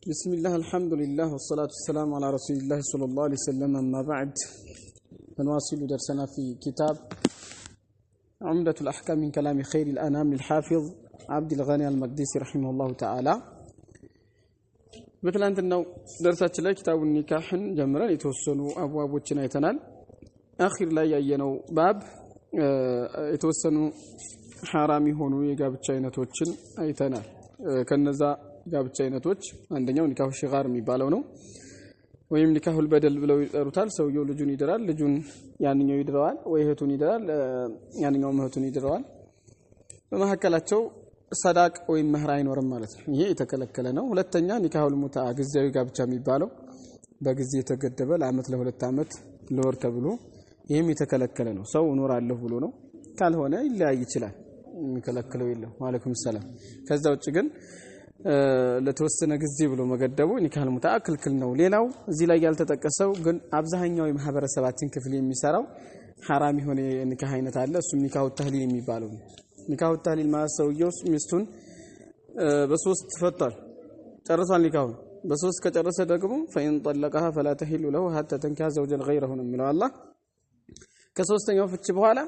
بسم الله الحمد لله والصلاة والسلام على رسول الله صلى الله عليه وسلم أما بعد فنواصل درسنا في كتاب عمدة الأحكام من كلام خير الأنام للحافظ عبد الغني المقدسي رحمه الله تعالى مثل أنت أنه درسنا كتاب النكاح جمرا يتوسنوا أبواب وشنا آخر لا يأينوا باب يتوسنوا حرامي هونو يقاب تشاينة وشن أيتنا كنزا ጋብቻ አይነቶች አንደኛው ኒካሁ ሽጋር የሚባለው ነው ወይም ኒካሁል በደል ብለው ይጠሩታል ሰውየው ልጁን ይድራል ልጁን ያንኛው ይድራዋል ወይ እህቱን ይድራል ያንኛው እህቱን ይድራዋል በመሐከላቸው ሰዳቅ ወይም መህር አይኖርም ማለት ነው ይሄ የተከለከለ ነው ሁለተኛ ኒካሁል ሙታ ግዚያዊ ጋብቻ የሚባለው በጊዜ የተገደበ ለአመት ለሁለት አመት ለወር ተብሎ ይሄም የተከለከለ ነው ሰው እኖራለሁ ብሎ ነው ካልሆነ ይለያይ ይችላል የሚከለከለው የለም ወአለይኩም ሰላም ከዛ ውጭ ግን ለተወሰነ ጊዜ ብሎ መገደቡ ኒካህ ሙታአክል ክል ነው ሌላው እዚህ ላይ ያልተጠቀሰው ግን አብዛኛው የማህበረሰባችን ክፍል የሚሰራው حرام የሆነ ኒካህ አይነት አለ እሱ ኒካሁ ተህሊል የሚባለው ኒካሁ ተህሊል ማለት ሰውየው ሚስቱን በሶስት ፈቷል ጨርሷል ኒካሁን በሶስት ከጨረሰ ደግሞ فإن طلقها فلا تحل له حتى تنكح زوجا غيره የሚለው አላህ ከሶስተኛው ፍቺ በኋላ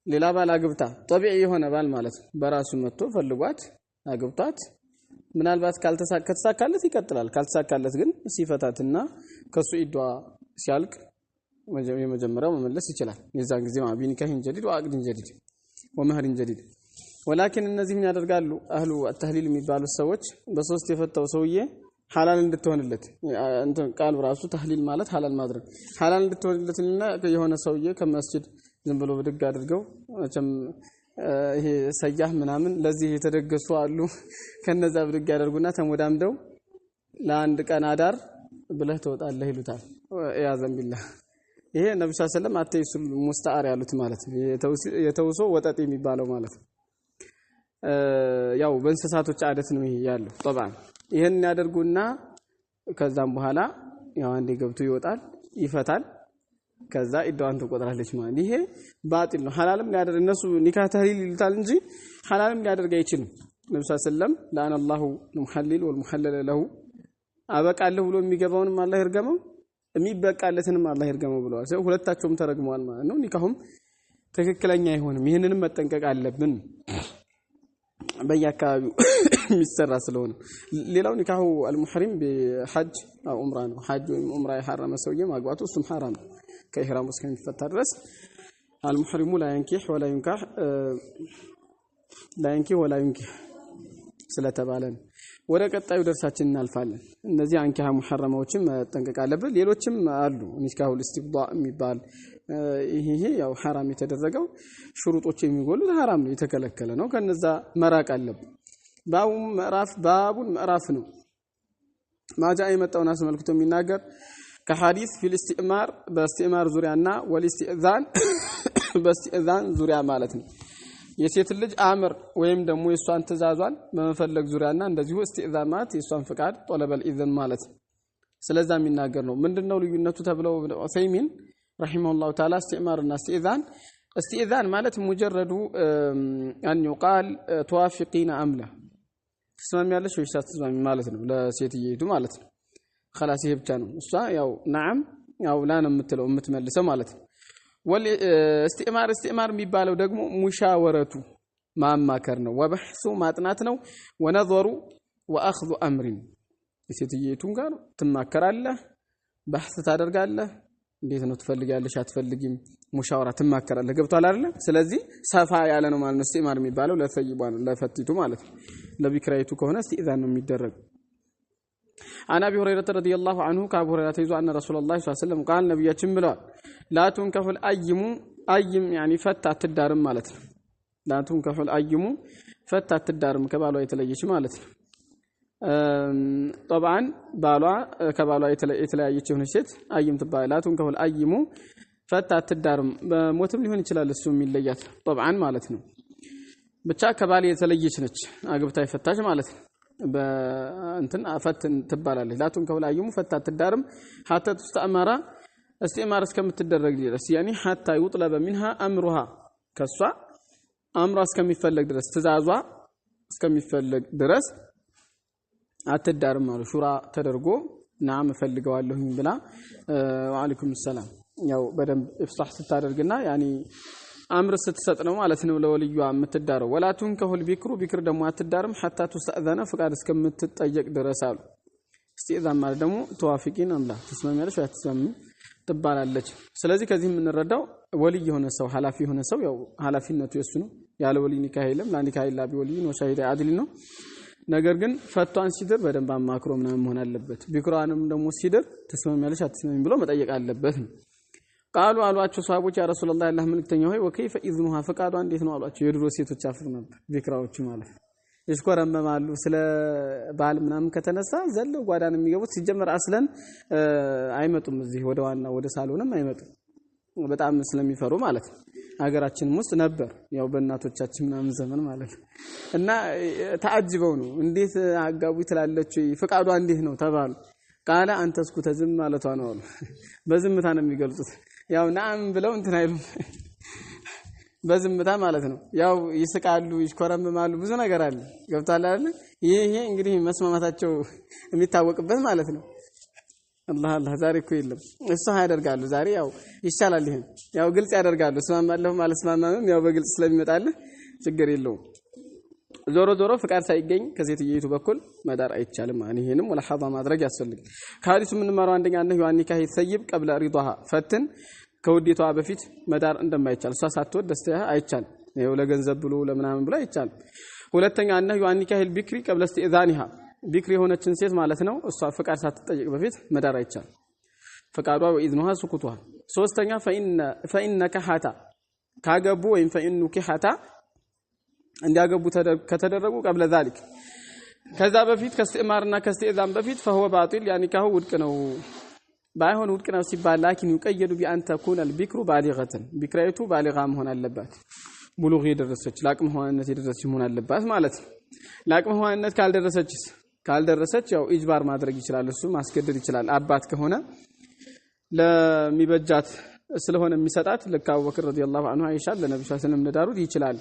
ሌላ ባል አግብታ طبيعي የሆነ ባል ማለት በራሱ መጥቶ ፈልጓት አግብታት ምናልባት ካልተሳካለት ይቀጥላል ካልተሳካለት ግን ሲፈታትና ከሱ ኢዷ ሲያልቅ የመጀመሪያው መመለስ ይችላል የዛን ጊዜ ማቢኒካህ ጀዲድ ወአቅድ ጀዲድ ወመህር ጀዲድ ወላኪን እነዚህ ምን ያደርጋሉ አህሉ التهليل የሚባሉ ሰዎች በሶስት የፈታው ሰውዬ ሐላል እንድትሆንለት እንት ቃል ራሱ ተህሊል ማለት ሐላል ማድረግ ሐላል እንድትሆንለትና የሆነ ሰውዬ ከመስጂድ ዝም ብሎ ብድግ አድርገው ይሄ ሰያህ ምናምን ለዚህ የተደገሱ አሉ ከነዛ ብድግ ያደርጉና ተሞዳምደው ለአንድ ቀን አዳር ብለህ ተወጣለህ ይሉታል ያዘን ቢላህ ይሄ ነብዩ ሰለላሁ ዐለይሂ ወሰለም አተይሱል ሙስተዓር ያሉት ማለት ነው የተውሶ ወጠጥ የሚባለው ማለት ነው ያው በእንስሳቶች አደት ነው ይሄ ያለው طبعا ይሄን ያደርጉና ከዛም በኋላ ያው አንዴ ገብቶ ይወጣል ይፈታል ከዛ ኢዳዋን ተቆጥራለች ማለት ይሄ ባጢል ነው ሐላልም ሊያደርግ እነሱ ኒካህ ተህሊል ይልታል እንጂ ሐላልም ሊያደርግ አይችልም ነብዩ ሰለላሁ ላን አላሁ المحلل والمحلل له አበቃለሁ ብሎ የሚገባውንም አላህ ይርገመው የሚበቃለትንም አላህ ይርገመው ብለዋል ሰው ሁለታቸውም ተረግመዋል ማለት ነው ኒካሁም ትክክለኛ አይሆንም ይሄንንም መጠንቀቅ አለብን በየአካባቢው የሚሰራ ስለሆነ ሌላው ኒካሁ المحرم بحج او عمره ነው ሐጅ ወይም ዑምራ የሐረመ ሰውዬ ማግባቱ እሱም حرام ነው ከኢህራም ውስጥ ከሚፈታ ድረስ المحرم لا ينكح ولا ينكح لا ينكح ولا ينكح ስለተባለን ወደ ቀጣዩ ደርሳችን እናልፋለን እነዚህ አንኪሃ ሙሐረማዎችም መጠንቀቅ አለብን ሌሎችም አሉ ኒካሁ الاستبضاء የሚባል ይሄ ያው حرام የተደረገው ሽሩጦች የሚጎሉት حرام ነው የተከለከለ ነው ከነዛ መራቅ አለብን ባቡን ምዕራፍ ነው ማጃ የመጣውን አስመልክቶ የሚናገር ከሐዲስ في الاستئمار باستئمار ዙሪያና والاستئذان باستئذان ዙሪያ ማለት ነው የሴት ልጅ አምር ወይም ደግሞ የሷን ተዛዟን በመፈለግ ዙሪያና እንደዚሁ استئذانات የሷን ፍቃድ طلب الاذن ማለት ስለዛ የሚናገር ነው ምንድነው ልዩነቱ ተብለው ዑሰይሚን رحمه الله تعالى استئمار እና استئذان ማለት مجرد ان يقال توافقين املا ትስማሚያለሽ ወይስ አትስማሚ ማለት ነው ለሴትየይቱ ማለት ነው خلاص ይሄ ብቻ ነው እሷ ያው نعم ያው ላ ነው የምትለው የምትመልሰው ማለት ነው استئمار የሚባለው ደግሞ ሙሻወረቱ ማማከር ነው ወበህሱ ማጥናት ነው ወነظሩ واخذ امر የሴትየይቱን ጋር ትማከራለህ በህስ ታደርጋለህ እንዴት ነው ትፈልጋለሽ አትፈልጊም ሙሻወራ ትማከራለህ ገብቷል አይደል ስለዚህ ሰፋ ያለ ነው ማለት ነው استئمار የሚባለው ለሰይባን ለፈቲቱ ማለት ነው ለቢክራይቱ ከሆነ استئذان ነው የሚደረግ አና ابي هريره رضي الله عنه ከአቡ ሁረይራ ተይዞ አነ ረሱላህ ሰለላሁ ዐለይሂ ወሰለም ቃል ነብያችን ብለዋል ላቱን ከፍል አይም يعني ፈታ አትዳርም ማለት ነው ላቱን ከፍል አይሙ ፈታ አትዳርም ከባሏ የተለየች ማለት ነው طبعا ባሏ ከባሏ የተለያየች ሆነ ሴት አይም ትባል ላቱን ከፍል አይሙ ፈታ አትዳርም በሞትም ሊሆን ይችላል እሱ የሚለያት طبعا ማለት ነው ብቻ ከባል የተለየች ነች አግብታ ይፈታች ማለት ነው በእንትን አፈትን ትባላለች ላቱን ከብላዩም ፈታ አትዳርም حتى تستأمر استئمار እስከምትደረግ ድረስ يعني حتى يطلب منها امرها ከሷ አምራ እስከሚፈልግ ድረስ ትዛዟ እስከሚፈልግ ድረስ አትዳርም አሉ ሹራ ተደርጎ ናም ፈልገዋለሁኝ ብላ ወአለይኩም ሰላም ያው በደንብ ኢፍሳህ ስታደርግና ያኒ አምር ስትሰጥ ነው ማለት ነው ለወልዩዋ የምትዳረው ወላቱን ከሁል ቢክር ደግሞ አትዳርም حتى تستأذن ፍቃድ እስከምትጠየቅ ድረስ አሉ استئذان ማለት ደግሞ ተዋፊቂን አምላ ተስማሚያለሽ ወይ አትስማሚ ትባላለች ስለዚህ ከዚህ የምንረዳው ወልይ የሆነ ሰው ሐላፊ የሆነ ሰው ያው ሐላፊነቱ የሱ ነው ያለ ወልይ ኒካህ የለም ላኒካህ ኢላ ቢወልይ ነው ሻሂድ አድል ነው ነገር ግን ፈቷን ሲድር በደንብ አማክሮ ምናምን መሆን አለበት ቢክራንም ደግሞ ሲድር ተስማሚያለሽ አትስማሚ ብሎ መጠየቅ አለበት قالوا አሏቸው ሰሃቦች ያ ረሱላህ አላህ መልክተኛ ሆይ ወከይፈ ኢዝኑሃ ፈቃዷ እንዴት ነው አሏቸው የድሮ ሴቶች አፍር ነበር ቢክራዎቹ ማለት ይስኮረመማሉ ስለ ባል ምናምን ከተነሳ ዘለው ጓዳን የሚገቡት ሲጀመር አስለን አይመጡም እዚህ ወደ ዋና ወደ ሳሎንም አይመጡም በጣም ስለሚፈሩ ማለት ነው ሀገራችንም ውስጥ ነበር ያው በእናቶቻችን ምናምን ዘመን ማለት እና ተአጅበው ነው እንዴት አጋቡ ትላለች ፈቃዷ እንዴት ነው ተባሉ ቃለ አንተስኩ ተዝም ማለቷ ነው አሉ በዝምታ ነው የሚገልጹት ያው ናም ብለው እንትን አይሉ በዝምታ ማለት ነው ያው ይስቃሉ ይሽኮረመማሉ ብዙ ነገር አለ ገብታል አይደል ይሄ እንግዲህ መስማማታቸው የሚታወቅበት ማለት ነው አላህ ዛሬ እኮ የለም እሱ ያደርጋሉ ዛሬ ያው ይሻላል ይሄን ያው ግልጽ ያደርጋሉ ስማማለሁ ማለት ስማማም ያው በግልጽ ስለሚመጣልህ ችግር የለውም ዞሮ ፍቃድ ሳይገኝ ከሴትየይቱ በኩል መዳር አይቻልም ማለት ይሄንም ወላ ሐዳ ማድረግ ያስፈልጋል ከሐዲሱ ምን ማረው አንደኛ ነው ኒካህ ይሰይብ ቀብለ ሪዳሃ ፈትን ከውዴቷ በፊት መዳር እንደማይቻል እሷ ሳትወድ ደስታ አይቻል ነው ለገንዘብ ብሎ ለምናምን ብሎ አይቻል ሁለተኛ ነው ኒካህ ቢክሪ ቀብለ استئذانها ቢክሪ የሆነችን ሴት ማለት ነው እሷ ፍቃድ ሳትጠይቅ በፊት መዳር አይቻል ፍቃዷ ወኢዝኑሃ ስኩቷ ሶስተኛ فإنك حتا ካገቡ ወይም فإنك حتا እንዲያገቡ ከተደረጉ قبل ذلك ከዛ በፊት ከስተማርና ከስተኢዛን በፊት فهو باطل يعني ካሁ ውድቅ ነው ባይሆን ውድቅ ነው ሲባል ላኪን ይቀየዱ ቢአንተ ኩን البكر بالغه ቢክራይቱ ባሊጋ መሆን አለባት ብሉግ የደረሰች ላቅም ሆነነት የደረሰች መሆን አለባት ማለት ላቅም ሆነነት ካልደረሰች ያው ኢጅባር ማድረግ ይችላል እሱ ማስገደድ ይችላል አባት ከሆነ ለሚበጃት ስለሆነ የሚሰጣት ለካው በክር ረዲየላሁ ዐንሁ አይሻ ለነብዩ ሰለላሁ ዐለይሂ ወሰለም ለዳሩት ይችላል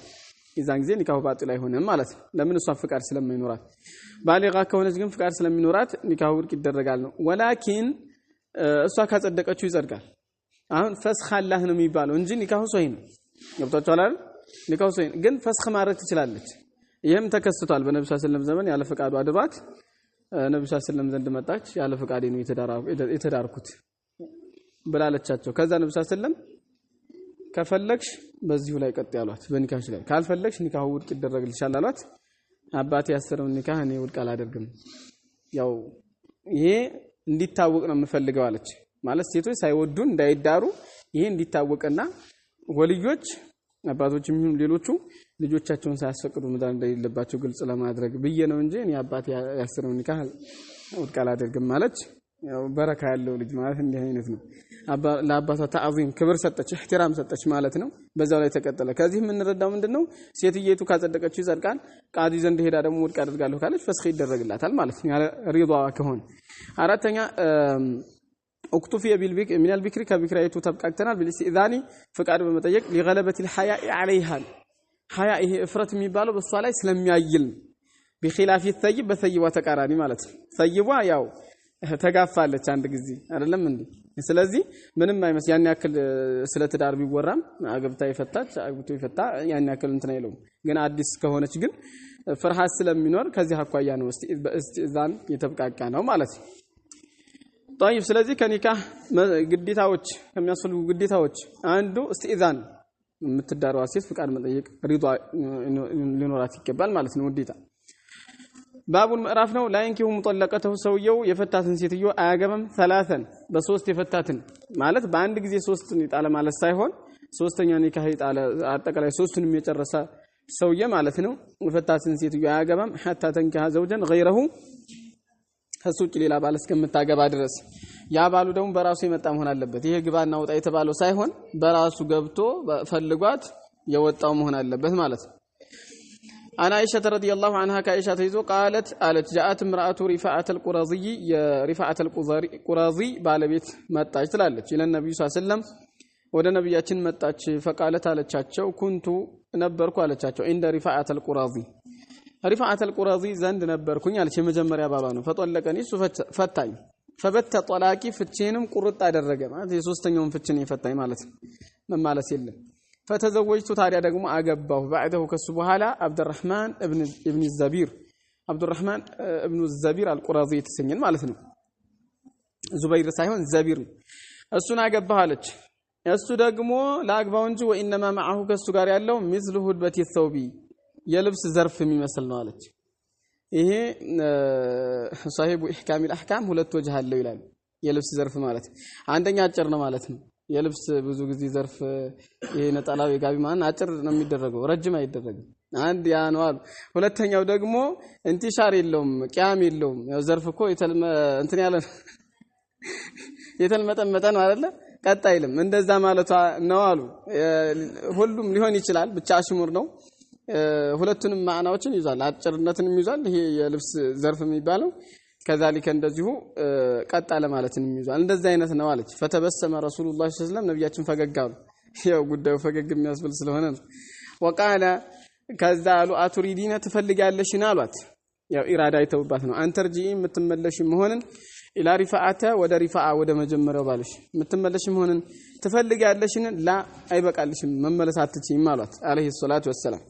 ኢዛን ጊዜ ኒካሁ ባጢል አይሆንም ማለት ነው ለምን እሷ ፍቃድ ስለማይኖራት ባሊጋ ከሆነች ግን ፍቃድ ስለሚኖራት ኒካሁ ውድቅ ይደረጋል ነው ወላኪን እሷ ካጸደቀችው ይጸድቃል አሁን ፈስኽ አላህ ነው የሚባለው እንጂ ኒካሁ ሶሂህ ነው ገብቷችኋል አይደል ኒካሁ ሶሂህ ግን ፈስኽ ማድረግ ትችላለች ይሄም ተከስቷል በነብዩ ሰለላሁ ዐለይሂ ወሰለም ዘመን ያለ ፍቃዱ አድሯት ነብዩ ሰለላሁ ዐለይሂ ወሰለም ዘንድ መጣች ያለ ፍቃዴ ነው የተዳርኩት ብላለቻቸው ከዛ ነብዩ ሰለላሁ ዐለይሂ ወሰለም ከፈለግሽ በዚሁ ላይ ቀጥ ያሏት በኒካሽ ላይ ካልፈለግሽ ኒካሁ ውድቅ ይደረግልሻል አሏት አባቴ ያሰረው ኒካህ እኔ ውድቅ አላደርግም ያው ይሄ እንዲታወቅ ነው የምፈልገው አለች ማለት ሴቶች ሳይወዱ እንዳይዳሩ ይሄ እንዲታወቅና ወልዮች አባቶችም ይሁን ሌሎቹ ልጆቻቸውን ሳያስፈቅዱ መዳር እንደሌለባቸው ግልጽ ለማድረግ ብዬ ነው እንጂ እኔ አባቴ ያሰረው ኒካህ ውድቅ አላደርግም ማለት ያው በረካ ያለው ልጅ ማለት እንዲህ አይነት ነው ለአባቷ ተዓዚም ክብር ሰጠች ኢህቲራም ሰጠች ማለት ነው በዛው ላይ ተቀጠለ ከዚህ ምን እንረዳው ምንድነው ሴትየቱ ካጸደቀችው ይጸድቃል ቃዲ ዘንድ ሄዳ ደግሞ ውድቅ አድርጋለሁ ካለች ፈስኽ ይደረግላታል ማለት ነው ያለ ሪዳዋ ከሆነ አራተኛ اكتفي بالبكر من البكر كبكريته تبقاكتنا بالاستئذان فقاد بمطيق لغلبة الحياء عليها حياء ይሄ እፍረት የሚባለው በሷ ላይ ስለሚያይል بخلاف الثيب በثيባ ተቃራኒ ማለት ነው ثيባ ያው ተጋፋለች አንድ ጊዜ አይደለም እንዴ ስለዚህ ምንም አይመስ ያን ያክል ስለትዳር ቢወራም አገብታ ይፈታች አግብቶ ይፈታ ያን ያክል እንትን አይለው ግን አዲስ ከሆነች ግን ፍርሃት ስለሚኖር ከዚህ አኳያ ነው እስቲዛን የተብቃቃ ነው ማለት ነው طيب ስለዚህ ከኒካህ ግዴታዎች ከሚያስፈልጉ ግዴታዎች አንዱ እስቲዛን የምትዳረዋ ሴት ፍቃድ መጠየቅ ሪዷ ሊኖራት ይገባል ማለት ነው ውዴታ ባቡን ምዕራፍ ነው ላይንኪሁ ሙጠለቀተው ሰውየው የፈታትን ሴትዮ አያገባም ሰላሰን በሶስት የፈታትን ማለት በአንድ ጊዜ ሶስት ይጣለ ማለት ሳይሆን ሶስተኛ ኒካህ ይጣለ አጠቃላይ ሶስቱንም የጨረሰ ሰውየ ማለት ነው የፈታትን ሴትዮ አያገባም حتى تنكح زوجا غيره ከሱጭ ሌላ ባል እስከምታገባ ድረስ ያ ባሉ ደግሞ በራሱ የመጣ መሆን አለበት ይሄ ግባና ወጣ የተባለው ሳይሆን በራሱ ገብቶ ፈልጓት የወጣው መሆን አለበት ማለት ነው انا عائشه رضي الله عنها كعائشه تيزو قالت جاءت امراه رفاعه القرظي يا رفاعه القرظي ባለቤት መጣች ትላለች ለነብዩ ሰለላሁ ዐለይሂ ወሰለም ወደ ነብያችን መጣች فقالت አለቻቸው ኩንቱ ነበርኩ አለቻቸው እንደ رفاعه القرظي رفعة القرظي زند نبركني على شيء مجمريا بالانو فطلقني ففتاኝ فبت طلاقي ፍቼንም ቁርጥ አደረገ ማለት የሶስተኛውን ፍችን ይፈታኝ ማለት ነው መማለስ የለም فتزوجت ታዲያ ደግሞ አገባሁ بعده ከሱ በኋላ አብዱራህማን ኢብኑ ዘቢር አብዱራህማን ኢብኑ ዘቢር አልቁራዚ የተሰኘን ማለት ነው ዙበይር ሳይሆን ዘቢር እሱን አገባሁ አለች እሱ ደግሞ ላግባው እንጂ ወኢንማ معه ከሱ ጋር ያለው مثل هدبة الثوب የልብስ ዘርፍ የሚመስል ነው አለች ይሄ صاحب احكام الاحكام ሁለት ወጅህ አለው ይላል የልብስ ዘርፍ ማለት አንደኛ አጭር ነው ማለት ነው የልብስ ብዙ ጊዜ ዘርፍ ይሄ ነጠላው የጋቢ ማን አጭር ነው የሚደረገው ረጅም አይደረግም አንድ ያ ነው አሉ ሁለተኛው ደግሞ እንቲሻር የለውም ቂያም የለውም ያው ዘርፍ እኮ እንትን ያለ የተልመጠመጠ ነው አይደለ ቀጣይልም እንደዛ ማለቷ ነው አሉ ሁሉም ሊሆን ይችላል ብቻ አሽሙር ነው ሁለቱንም ማዕናዎችን ይዟል አጭርነትንም ይዟል ይሄ የልብስ ዘርፍ የሚባለው كذلك እንደዚሁ ቀጣለ ማለትንም ይዟል እንደዛ አይነት ነው አለች فتبسم رسول الله صلى الله عليه وسلم ነብያችን ፈገጋሉ ያው ጉዳዩ ፈገግ የሚያስብል ስለሆነ ነው وقال ከዛ አሉ አቱሪዲና ትፈልጋለሽና አሏት ያው ኢራዳ አይተውባት ነው አንተርጂ የምትመለሽ መሆንን ኢላ ሪፋአተ ወደ ሪፋአ ወደ መጀመሪያው ባልሽ የምትመለሽ መሆንን ትፈልጋለሽን ላ አይበቃልሽም መመለስ አትችይም አሏት አለይሂ ሰላቱ ወሰለም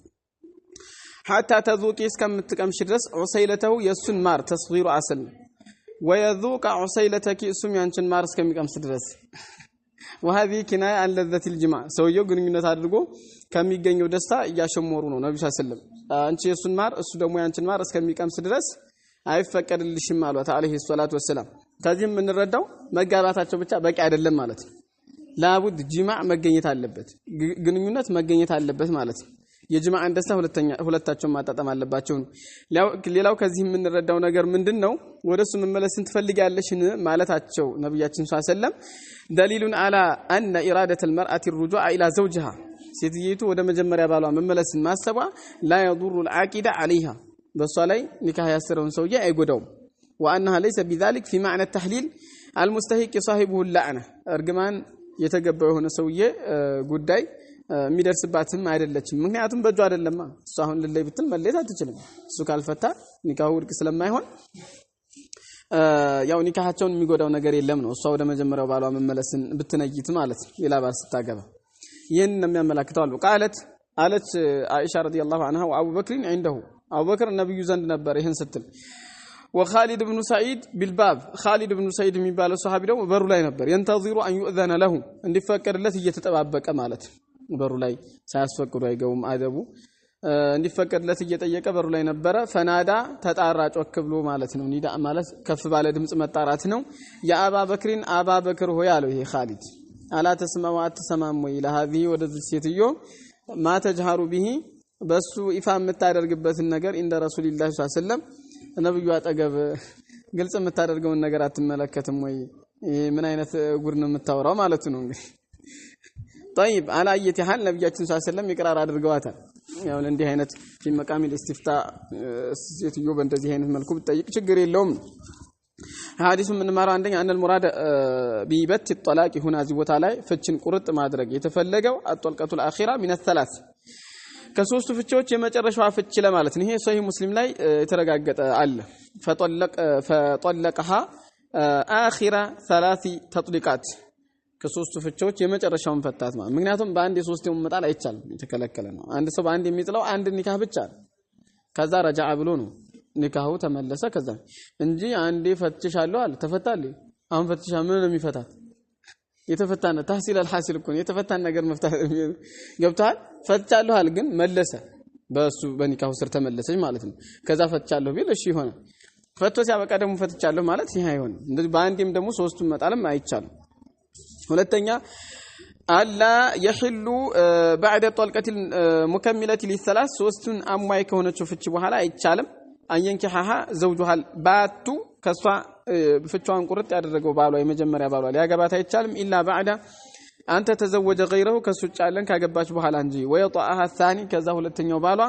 حتى تذوقي እስከምትቀምሽ ድረስ ዑሰይለተው የሱን ማር ተስጊሩ አስል ويذوق عسيلتك اسم ያንቺን ማር እስከሚቀምስ ድረስ وهذه كنايه عن لذة الجماع ሰውየው ግንኙነት አድርጎ ከሚገኘው ደስታ እያሸሞሩ ነው ነብዩ ሰለላሁ አንቺ የሱን ማር እሱ ደግሞ ያንቺን ማር እስከሚቀምስ ድረስ አይፈቀድልሽም አሏት አለይሂ ሰላቱ ወሰለም ከዚህም እንረዳው መጋባታቸው ብቻ በቂ አይደለም ማለት ነው ላቡድ ጂማዕ መገኘት አለበት ግንኙነት መገኘት አለበት ማለት ነው የጅማዓን ደስታ ሁለታቸው ማጣጣም አለባቸው ሌላው ከዚህ የምንረዳው ነገር ምንድነው ወደሱ መመለስን ትፈልጋለሽን ማለታቸው ነብያችን ሰለላሁ ዐለይሂ ወሰለም دليل على ان اراده المراه الرجوع الى زوجها ሴትየቱ ወደ መጀመሪያ ባሏ መመለስን ማሰቧ لا يضر العاقد عليها በሷ ላይ ኒካህ ያሰረውን ሰውዬ አይጎዳውም وانها ليس بذلك في معنى التحليل المستحق صاحبه اللعنه እርግማን የተገባው የሆነ ሰውዬ ጉዳይ የሚደርስባትም አይደለችም ምክንያቱም በእጁ አይደለማ እሱ አሁን ለላይ ብትል መለየት አትችልም እሱ ካልፈታ ኒካሁ ውድቅ ስለማይሆን ያው ኒካሃቸውን የሚጎዳው ነገር የለም ነው እሷ ወደ መጀመሪያው ባሏ መመለስን ብትነይት ማለት ሌላ ባል ስታገባ ይሄን ነው የሚያመላክተው አሉ ቃለች አይሻ ረዲየላሁ ዐንሃ ወአቡ በክር عنده አቡ በክር ነብዩ ዘንድ ነበር ይሄን ስትል وخالد بن سعيد بالباب خالد بن سعيد የሚባለው ሱሐቢ ደግሞ በሩ ላይ ነበር ينتظر ان يؤذن له እንዲፈቀድለት እየተጠባበቀ ማለት በሩ ላይ ሳያስፈቅዱ አይገቡም አደቡ እንዲፈቀድለት እየጠየቀ በሩ ላይ ነበረ ፈናዳ ተጣራ ጮክ ብሎ ማለት ነው ኒዳ ማለት ከፍ ባለ ድምጽ መጣራት ነው የአባ በክሪን አባ በክር ሆይ አለው ይሄ ኻሊድ አላ ተስማው አትሰማም ወይ ለሃዚህ ወደዚህ ሴትዮ ማተጀሃሩ ቢሂ በሱ ኢፋ የምታደርግበትን ነገር እንደ ረሱልላህ ሰለላሁ ዐለይሂ ወሰለም ነብዩ አጠገብ ግልጽ የምታደርገውን ነገር አትመለከትም ወይ ምን አይነት ጉር ነው የምታወራው ማለት ነው እንግዲህ طيب على اي حال ነብያችን ሰለላሁ ዐለይሂ ወሰለም ይቅራር አድርገዋታል ያው እንዲህ አይነት في مقام الاستفتاء ሴትዮ በእንደዚህ አይነት መልኩ ብትጠይቅ ችግር የለውም ሐዲሱ ምን ማራ አንደኛ ان المراد بيبت الطلاق هنا እዚህ ቦታ ላይ ፍችን ቁርጥ ማድረግ የተፈለገው الطلقه الاخيره من الثلاث ከሶስቱ ፍቾች የመጨረሻው ፍች ለማለት ነው ይሄ ሶሂህ ሙስሊም ላይ የተረጋገጠ አለ فطلقها اخر ثلاث تطليقات ከሶስቱ ፍቾች የመጨረሻውን ፈታት ማለት ምክንያቱም በአንድ የሶስቱም መጣል አይቻልም የተከለከለ ነው አንድ ሰው በአንድ የሚጥለው አንድ ኒካህ ብቻ ከዛ ረጃዓ ብሎ ነው ኒካሁ ተመለሰ ከዛ እንጂ አንዴ ፈትሻለሁ አለ ተፈታል አሁን ፈትሻ ምን ነው የሚፈታት የተፈታነ ተህሲል الحاصل እኮ የተፈታን ነገር መፍታት ገብቷል ፈትቻለሁ አለ ግን መለሰ በሱ በኒካሁ ስር ተመለሰች ማለት ነው ከዛ ፈትቻለሁ ቢል እሺ ይሆናል ፈቶ ሲያበቃ ደግሞ ፈትቻለሁ ማለት ይሄ አይሆንም እንደዚህ በአንዴም ደግሞ ሶስቱም መጣልም አይቻልም ሁለተኛ አላ ይحሉ بعد طلقه المكمله للثلاث ሶስቱን አሟይ ከሆነችው ፍች በኋላ አይቻልም አንየንከሐ ዘውጁሃል ባቱ ከሷ ፍቿን ቁርጥ ያደረገው ባሏ የመጀመሪያ ባሏ ሊያገባት አይቻልም ኢላ بعد አንተ ተዘወጀ غيره ከሱጭ ያለን ካገባች በኋላ እንጂ ወይጣها الثاني ከዛ ሁለተኛው ባሏ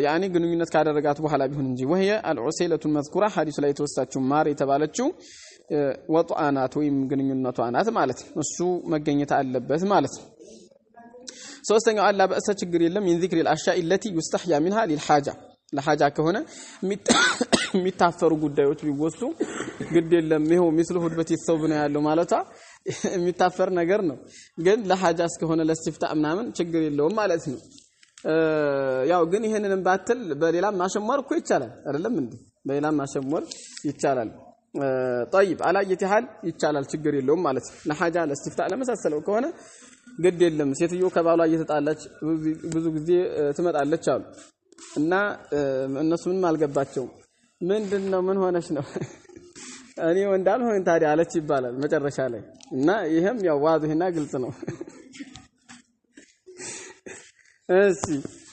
ያኒ ግንኙነት ካደረጋት በኋላ ቢሆን እንጂ وهي العسيله المذكوره حديث ላይ ተወሳችው ማር የተባለችው ወጣናት ወይም ግንኙነቷ ናት ማለት እሱ መገኘት አለበት ማለት ሶስተኛው አላ በእሰ ችግር የለም ምን ذكر الاشياء التي يستحيا منها للحاجه ለሐጃ ከሆነ የሚታፈሩ ጉዳዮች ቢወሱ ግድ የለም ይሄው ምስሉ ሁድበት ይተው ነው ያለው ማለታ የሚታፈር ነገር ነው ግን ለሐጃ እስከሆነ ለስቲፍታ ምናምን ችግር የለውም ማለት ነው ያው ግን ይሄንንም ባትል በሌላም ማሸመር እኮ ይቻላል አይደለም እንዴ በሌላም ማሸመር ይቻላል طيب على اي حال ይቻላል ችግር የለውም ማለት ነው ለሐጃ ለስቲፍታ ለመሳሰለው ከሆነ ግድ የለም ሴትዮ ከባሏ እየተጣላች ብዙ ጊዜ ትመጣለች አሉ እና እነሱ ምንም አልገባቸው ምንድነው ምን ሆነሽ ነው እኔ ወንዳል ሆነ ታዲያ አለች ይባላል መጨረሻ ላይ እና ይሄም ያው ዋضحና ግልጽ ነው እሺ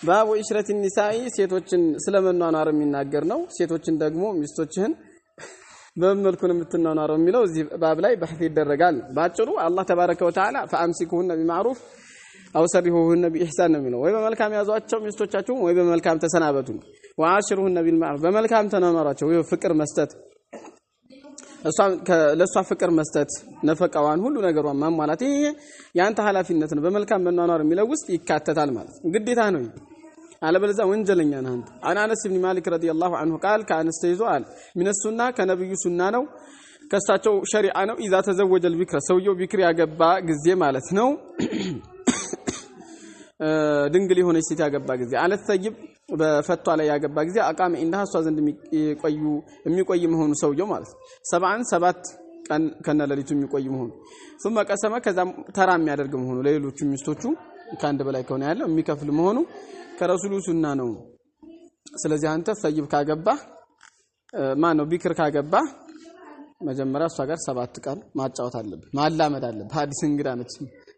ባቡ ኢሽረት النساء ሴቶችን ስለመኗኗር የሚናገር ነው ሴቶችን ደግሞ ሚስቶችህን በመልኩ ነው የምትናኗረው የሚለው እዚህ ባብ ላይ በህት ይደረጋል ባጭሩ አላህ ተባረከ ወተዓላ فامسكوهن بمعروف او سرحوهن باحسان ነው የሚለው ወይ በመልካም ያዟቸው ሚስቶቻችሁ ወይ በመልካም ተሰናበቱ وعاشروهن بالمعروف በመልካም ተናኗራቸው ወይ ፍቅር መስጠት ለሷ ፍቅር መስጠት ነፈቃዋን ሁሉ ነገሯን ማሟላት ይሄ ያንተ ኃላፊነት ነው በመልካም መኗኗር የሚለው ውስጥ ይካተታል ማለት ግዴታ ነው አለበለዚያ ወንጀለኛ ነህ አንተ አናስ ኢብኑ ማሊክ ረዲየላሁ ዐንሁ قال كانس ተይዟል من السنه ከነብዩ ሱና ነው ከሳቸው ሸሪዓ ነው اذا تزوج البكر ሰውየው ቢክር ያገባ ጊዜ ማለት ነው ድንግል የሆነች ሴት ያገባ ጊዜ አለ ተይብ በፈቷ ላይ ያገባ ጊዜ አቃመ እንደها ሷ ዘንድ የሚቆይ መሆኑ ሰውየው ማለት 7 ቀን ከነለሊቱ የሚቆይ መሆኑ ثم قسم ከዛም ተራ የሚያደርግ መሆኑ ለሌሎቹ ሚስቶቹ ከአንድ በላይ ከሆነ ያለው የሚከፍል መሆኑ ከረሱሉ ሱና ነው ስለዚህ አንተ ሰይብ ካገባ ማን ነው ቢክር ካገባ መጀመሪያ እሷ ጋር 7 ቀን ማጫወት አለበት ማላመድ አለበት ሐዲስ እንግዳ ነች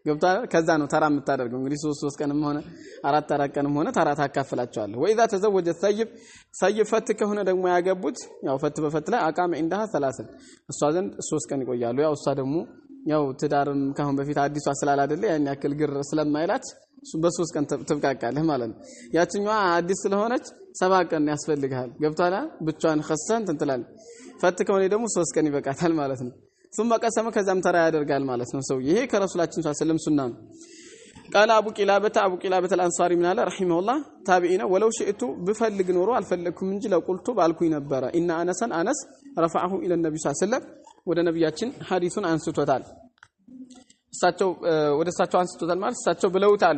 ገብቷል ከዛ ነው ተራ የምታደርገው እንግዲህ 3 ቀንም ሆነ 4 ቀንም ሆነ ተራ ታካፍላቸዋለህ ወይ اذا تزوج الثيب ሰይብ ፈት ከሆነ ደግሞ ያገቡት ያው ፈት በፈት ላይ አቃመ እንደها 3 እሷ ዘንድ 3 ቀን ይቆያሉ ያው እሷ ደግሞ ያው ትዳርም ካሁን በፊት አዲሷ ስላል አይደለ ያን ያክል ግር ስለማይላት በ3 ቀን ትብቃቃለህ ማለት ነው ያቺኛዋ አዲስ ስለሆነች 7 ቀን ያስፈልጋል ገብቷላ ብቻዋን خሰን እንትላል ፈት ከሆነ ደግሞ 3 ቀን ይበቃታል ማለት ነው ثم قسم ከዛም ተራ ያደርጋል ማለት ነው ሰው ይሄ ከረሱላችን ሰለላሁ ሱና ነው قال ابو قلابه الانصاري من الله رحمه الله تابعينا ولو شئت بفلግ ኖሮ አልፈለኩም እንጂ ለቁልቱ ባልኩኝ ነበር ان انس رفعه الى النبي صلى الله عليه وسلم ወደ ነብያችን ሐዲሱን አንስቶታል እሳቸው ወደ እሳቸው አንስቶታል ማለት እሳቸው ብለውታል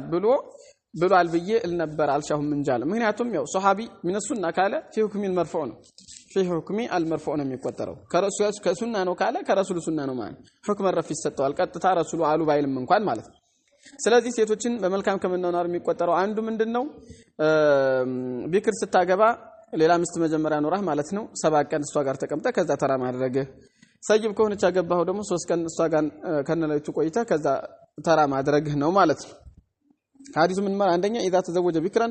ብሏል ብዬ ነበር አልሻሁም እንጃለ ምክንያቱም ያው ሱሐቢ ምን ሱና ካለ في حكم المرفوع ነው في حكم المرفوع ነው የሚቆጠረው ከሱና ነው ካለ ከረሱሉ ሱና ነው ማለት حكم الرفع ይሰጠዋል ቀጥታ ረሱሉ አሉ ባይልም እንኳን ማለት ስለዚህ ሴቶችን በመልካም ከመናናር የሚቆጠረው አንዱ ምንድነው ቢክር ስታገባ ሌላ ሚስት መጀመሪያ ኖራህ ማለት ነው 7 ቀን እሷ ጋር ተቀምጠ ከዛ ተራ ማድረግ ሰይብ ከሆነች ያገባው ደግሞ 3 ቀን እሷ ጋር ከነለይቱ ቆይታ ከዛ ተራ ማድረግ ነው ማለት ነው ሐዲሱ ምን ማለት አንደኛ اذا تزوج بكرا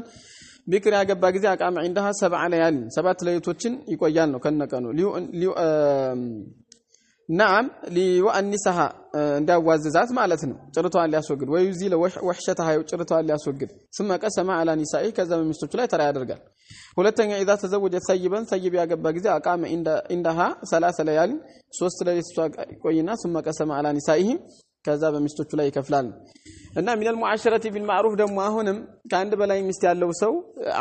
ቢክር ያገባ ጊዜ አቃመ عندها 7 ليالي 7 ለይቶችን ይቆያል ነው ከነቀኑ نعم ليؤنسها እንዳዋዘዛት ማለት ነው ጭርቷን ሊያስወግድ ወይ ዩዚ ለወህሸተها ጭርቷን ሊያስወግድ ثم قسم على نسائه ከዛ ሚስቶቹ ላይ ተራ ያደርጋል ሁለተኛ اذا تزوج ثيبا ثيب ያገባ ጊዜ አቃመ عندها 3 ليالي 3 ለይቶች ቆይና ثم قسم على نسائه ከዛ በሚስቶቹ ላይ ይከፍላል እና من المعاشرة بالمعروف ደግሞ አሁንም ከአንድ በላይ ሚስት ያለው ሰው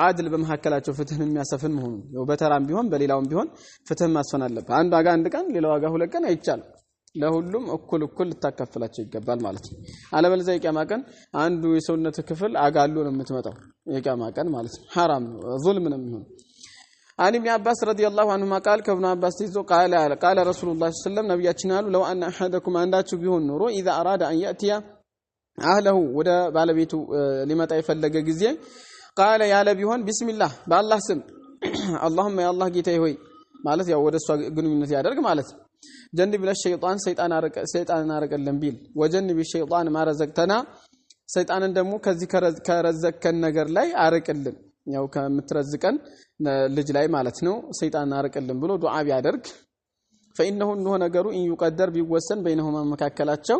አድል በመሐከላቸው ፍትህን የሚያሰፍን መሆኑ ነው በተራም ቢሆን በሌላውም ቢሆን ፍትህ ማስፈን አለበት አንዱ ዋጋ አንድ ቀን ሌላው ዋጋ 2 ቀን አይቻልም ለሁሉም እኩል ልታከፍላቸው ይገባል ማለት ነው አለበለዚያ የቂያማ ቀን አንዱ የሰውነት ክፍል አጋሉ ነው የምትመጣው የቂያማ ቀን ማለት ነው حرام ነው ظلم ነው የሚሆነው عن ابن عباس رضي الله عنهما قال كابن عباس قال رسول الله صلى الله عليه وسلم نبياتنا قالوا لو ان احدكم عنداችሁ ቢሆን ኖሮ اذا اراد ان ياتي اهله ወደ ባለቤቱ ሊመጣ የፈለገ ጊዜ قال ያለ ቢሆን بسم الله በአላህ ስም اللهم يا الله ጌታዬ ሆይ ማለት ያው ወደሷ ግንኙነት ያደርግ ማለት ጀንብ ለሸይጣን ሰይጣን አረቀልን ቢል ወጀንብ الشيطان ما رزقتنا ሰይጣንን ደግሞ ከዚህ ከረዘከን ነገር ላይ አረቀልን ያው ከምትረዝቀን ልጅ ላይ ማለት ነው ሰይጣን አረቀልን ብሎ ዱዓ ቢያደርግ فانه انه ነገሩ ان يقدر ቢወሰን በእነሆማ መካከላቸው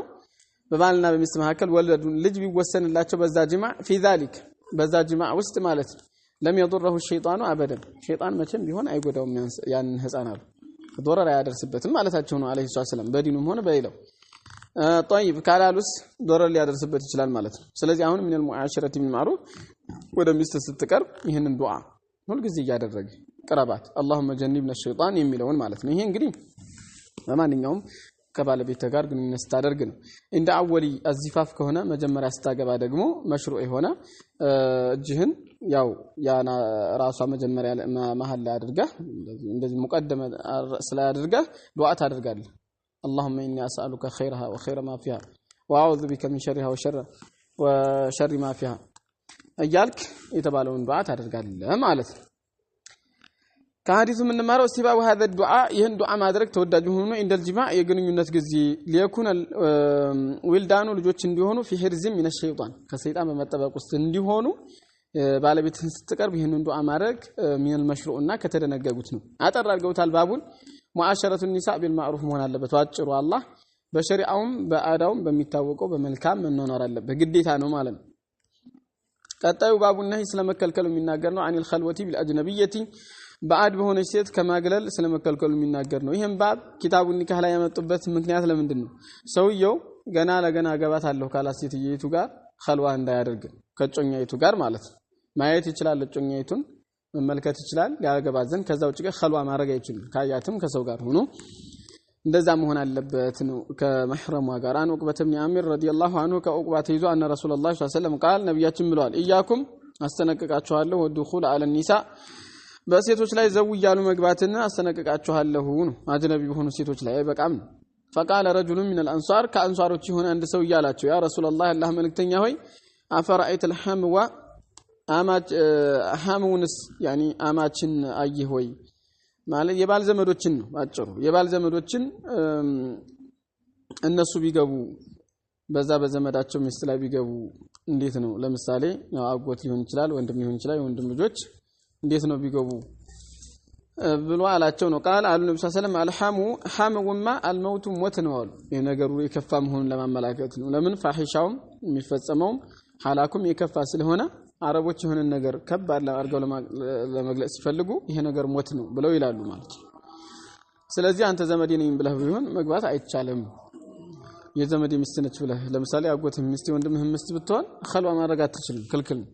በባልና በሚስት መካከል ወለዱን ልጅ ቢወሰንላቸው በዛ ጅማዕ في ذلك በዛ ጅማዕ ውስጥ ማለት لم يضره الشيطان ابدا ሸይጣን መቼም ቢሆን አይጎዳውም ያን ህፃናሉ ዶረራ ያደርስበትም ማለታቸው ነው አለይሂ ሰላም በዲኑም ሆነ በሌላው طيب ካላሉስ ዶረር ሊያደርስበት ይችላል ማለት ነው ስለዚህ አሁን من المعاشرة بالمعروف ወደ ሚስት ስትቀርብ ይሄንን ዱዓ ሁሉ ጊዜ ያደረገ ቅረባት اللهم جنبنا الشيطان የሚለውን ማለት ነው። ይሄ እንግዲህ በማንኛውም ከባለቤት ጋር ግንኙነት ስታደርግ ነው። እንደ አወሊ አዚፋፍ ከሆነ መጀመሪያ ስታገባ ደግሞ መሽሩዕ የሆነ እጅህን ያው ያና ራሷ መጀመሪያ መሐል ላይ አድርጋ እንደዚህ ሙቀደመ ስላደርጋ ዱዓ ታደርጋለህ። اللهم اني اسالك خيرها وخير ما فيها واعوذ بك من شرها وشر ما فيها እያልክ የተባለውን ዱዓ ታደርጋለህ ማለት ነው። ከሐዲሱ ምን ማረው ሲባው هذا الدعاء ይህን ዱዓ ማድረግ ተወዳጅ ሆኖ እንደል ጅማዕ የግንኙነት ጊዜ ሊየኩን ዊልዳኑ ልጆች እንዲሆኑ في حرز من الشيطان ከሰይጣን በመጠበቅ ውስጥ እንዲሆኑ ባለቤትን ስትቀርብ ይህንን ዱዓ ማድረግ من المشروع እና ከተደነገጉት ነው። አጠር አድርገውታል ባቡን ሙአሸረቱ النساء بالمعروف መሆን አለበት። ዋጭሩ አላህ በሸሪዓውም በአዳውም በሚታወቀው በመልካም መኖር አለበት ግዴታ ነው ማለት ነው። ቀጣዩ ባቡን ነህ ስለመከልከሉ የሚናገር ነው። عن الخلوة بالأجنبية ባዕድ በሆነች ሴት ከማግለል ስለመከልከሉ የሚናገር ነው። ይሄን ባብ ኪታቡን ኒካህ ላይ ያመጡበት ምክንያት ለምንድነው? ሰውየው ገና ለገና አገባታለሁ ካላት ሴትየይቱ ጋር ኸልዋ እንዳያደርግ ከጮኛይቱ ጋር ማለት ነው። ማየት ይችላል፣ ጮኛይቱን መመልከት ይችላል፣ ያገባት ዘንድ ከዛ ውጪ ኸልዋ ማድረግ አይችልም። ካያትም ከሰው ጋር ሆኖ እንደዛ መሆን አለበት ነው ከመህረሟ ጋር። አን ዑቅበት ኢብኑ አሚር ረዲየላሁ ዐንሁ ከዑቅባት ይዞ አነ ረሱላህ ሰለላሁ ዐለይሂ ወሰለም ቃል ነብያችን ብለዋል ኢያኩም አስተነቅቃችኋለሁ ወዱኹል አለ ኒሳ በሴቶች ላይ ዘው ይያሉ መግባትና አስተነቅቃችኋለሁ ነው። አጅነቢ በሆኑ ሴቶች ላይ በቃም فقال رجل من الانصار ከአንሷሮች የሆነ አንድ ሰው ይያላቸው ያ ረሱላህ አላህ መልእክተኛ ሆይ አፈራአይት الحموا አማች ሐሙንስ ያኒ አማችን አየህ ሆይ ማለት የባል ዘመዶችን ነው አጭሩ የባል ዘመዶችን እነሱ ቢገቡ በዛ በዘመዳቸው ሚስት ላይ ቢገቡ እንዴት ነው? ለምሳሌ ያው አጎት ሊሆን ይችላል፣ ወንድም ሊሆን ይችላል፣ ወንድም ልጆች እንዴት ነው ቢገቡ ብሎ አላቸው ነው። ቃል አሉ ነብዩ ሰለላሁ ዐለይሂ ወሰለም አልሐሙ ሐሙማ አልመውቱ ሞት ነው አሉ። የነገሩ የከፋ መሆኑን ለማመላከት ነው። ለምን ፋሂሻውም የሚፈጸመውም ሐላኩም የከፋ ስለሆነ አረቦች የሆነ ነገር ከባድ አድርገው ለመግለጽ ሲፈልጉ ይሄ ነገር ሞት ነው ብለው ይላሉ ማለት ነው። ስለዚህ አንተ ዘመዴ ነኝ ብለህ ቢሆን መግባት አይቻልም። የዘመዴ ሚስት ነች ብለህ ለምሳሌ አጎት ሚስት ወንድምህ ሚስት ብትሆን ኸልዋ ማድረግ አትችልም፣ ክልክል ነው።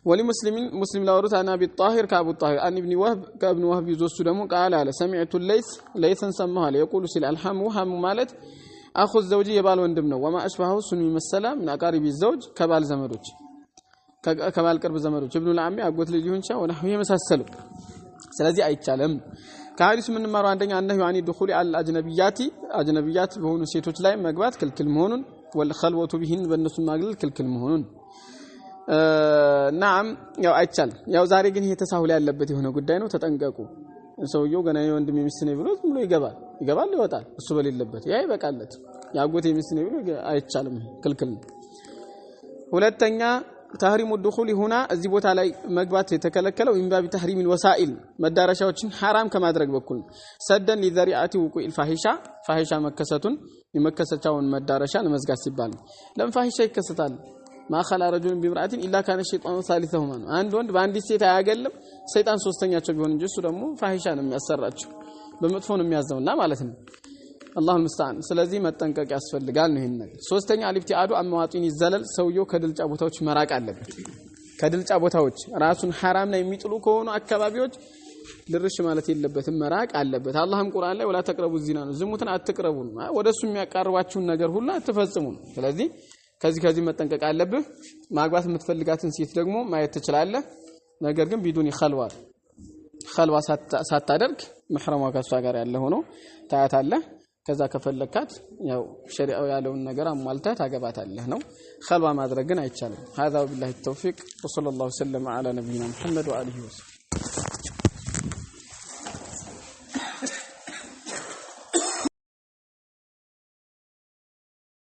ولمسلم مسلم لاورث انا بالطاهر كابو الطاهر ان ابن وهب كابن وهب يزوس دمو قال على سمعت ليثا سماه يقول سل الحم وهم مالت اخو الزوجي يبال وندم ነው وما اشبهه سني مسلا من اقارب الزوج كبال زمዶች ከባል ቅርብ ዘመዶች ኢብኑ ለአሚ አጎት ልጅ ይሁን ቻው ወነሁ የመሳሰሉ ስለዚህ አይቻለም። ከሐዲስ ምን ማሩ አንደኛ አንሁ ያኒ دخول الاجنبيات اجنبيات በሆኑ ሴቶች ላይ መግባት ክልክል መሆኑን والخلوه بهن በእነሱ ማግለል ክልክል መሆኑን ናም ያው አይቻል። ያው ዛሬ ግን ይሄ ተሳሁል ያለበት የሆነ ጉዳይ ነው። ተጠንቀቁ። ሰውየው ገና የወንድም ሚስት ነው ብሎ ዝም ብሎ ይገባል ይወጣል እሱ በሌለበት ያ ይበቃለት። ያጎት ሚስት ነው ብሎ አይቻልም፣ ክልክል ነው። ሁለተኛ ተህሪሙ الدخول هنا እዚህ ቦታ ላይ መግባት የተከለከለው ኢምባቢ ተህሪም الوسائل መዳረሻዎችን حرام ከማድረግ በኩል ሰደን لذريعه وقوع الفاحشه ፋሂሻ መከሰቱን የመከሰቻውን መዳረሻ ለመዝጋት ሲባል ለምን ፋሂሻ ይከሰታል? ما خلا رجل بامرأة الا كان الشيطان ثالثهما አንድ ወንድ በአንድ ሴት አያገልም ሰይጣን ሶስተኛቸው ቢሆን እንጂ እሱ ደግሞ ፋሂሻ ነው የሚያሰራቸው በመጥፎ ነው የሚያዘውና ማለት ነው። አላሁ المستعان። ስለዚህ መጠንቀቅ ያስፈልጋል ነው ይሄን ነገር። ሶስተኛ አልፍቲአዱ አማዋጢን ይዘለል ሰውየው ከድልጫ ቦታዎች መራቅ አለበት። ከድልጫ ቦታዎች ራሱን حرام ላይ የሚጥሉ ከሆኑ አካባቢዎች ድርሽ ማለት የለበትም መራቅ አለበት። አላህም ቁርአን ላይ ወላ ተቅረቡ ዚና ነው ዝሙትን አትቅረቡ ወደሱ የሚያቀርባችሁን ነገር ሁሉ አትፈጽሙ። ስለዚህ ከዚህ መጠንቀቅ አለብህ። ማግባት የምትፈልጋትን ሴት ደግሞ ማየት ትችላለህ። ነገር ግን ቢዱን ኸልዋ ሳታደርግ መህረሟ ከሷ ጋር ያለ ሆኖ ታያታለህ። ከዛ ከፈለካት ያው ሸሪዓው ያለውን ነገር አሟልተህ ታገባታለህ ነው። ኸልዋ ማድረግ ግን አይቻልም። هذا بالله التوفيق وصلى الله وسلم على نبينا محمد وآله وسلم